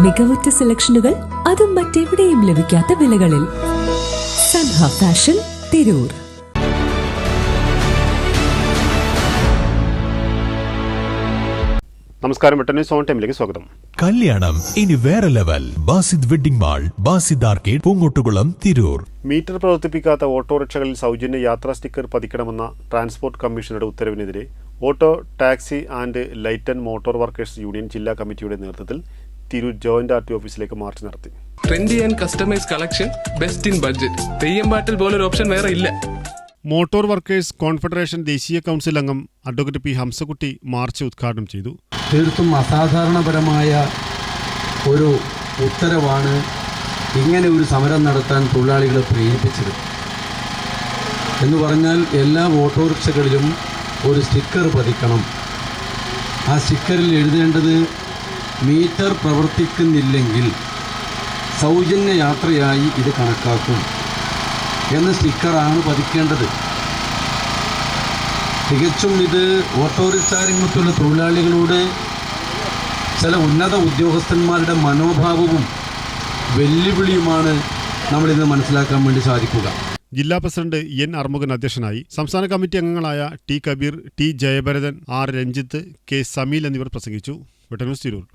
മികവുറ്റ സെലക്ഷനുകൾ, അതും മറ്റെവിടെയും ലഭിക്കാത്ത വിലകളിൽ. സൻഹ ഫാഷൻ, തിരൂർ. നമസ്കാരം. വെട്ടന്യൂസ് ഓൺ ടൈമിലേക്ക് സ്വാഗതം. കല്യാണം ഇനി വേറെ level. Basid wedding mall, Basid arcade, Poongottukulam, Tirur. Meter പ്രവർത്തിപ്പിക്കാത്ത ഓട്ടോറിക്ഷകളിൽ സൗജന്യ യാത്രാ സ്റ്റിക്കർ പതിക്കണമെന്ന ട്രാൻസ്പോർട്ട് കമ്മീഷണറുടെ ഉത്തരവിനെതിരെ auto, taxi and light and motor workers union ജില്ലാ കമ്മിറ്റിയുടെ നേതൃത്വത്തിൽ തിരൂർ ജോയിന്റ് ആർടി ഓഫീസിലേക്ക് മാർച്ച് നടത്തി. Trendy and customise collection, best in budget. Theyyam പാട്ടിൽ പോലൊരു ഓപ്ഷൻ വേറെ ഇല്ല. മോട്ടോർ വർക്കേഴ്സ് കോൺഫെഡറേഷൻ ദേശീയ കൗൺസിൽ അംഗം അഡ്വക്കേറ്റ് പി ഹംസക്കുട്ടി മാർച്ച് ഉദ്ഘാടനം ചെയ്തു. തീർത്തും അസാധാരണപരമായ ഒരു ഉത്തരവാണ് ഇങ്ങനെ ഒരു സമരം നടത്താൻ തൊഴിലാളികളെ പ്രേരിപ്പിച്ചത്. എന്ന് പറഞ്ഞാൽ എല്ലാ ഓട്ടോറിക്ഷകളിലും ഒരു സ്റ്റിക്കർ പതിക്കണം. ആ സ്റ്റിക്കറിൽ എഴുതേണ്ടത് മീറ്റർ പ്രവർത്തിക്കുന്നില്ലെങ്കിൽ സൗജന്യ യാത്രയായി ഇത് കണക്കാക്കും എന്ന സ്റ്റിക്കറാണ് പതിക്കേണ്ടത്. തികച്ചും ഇത് ഓട്ടോറിക്ഷ രംഗത്തുള്ള തൊഴിലാളികളോട് ചില ഉന്നത ഉദ്യോഗസ്ഥന്മാരുടെ മനോഭാവവും വെല്ലുവിളിയുമാണ് നമ്മളിന്ന് മനസ്സിലാക്കാൻ വേണ്ടി സാധിക്കുക. ജില്ലാ പ്രസിഡന്റ് എൻ അർമുഖൻ അധ്യക്ഷനായി. സംസ്ഥാന കമ്മിറ്റി അംഗങ്ങളായ T Kabir, T Jayabharathan, R Ranjith, K Sameel എന്നിവർ പ്രസംഗിച്ചു. വെട്ടന്യൂസ് തിരൂർ.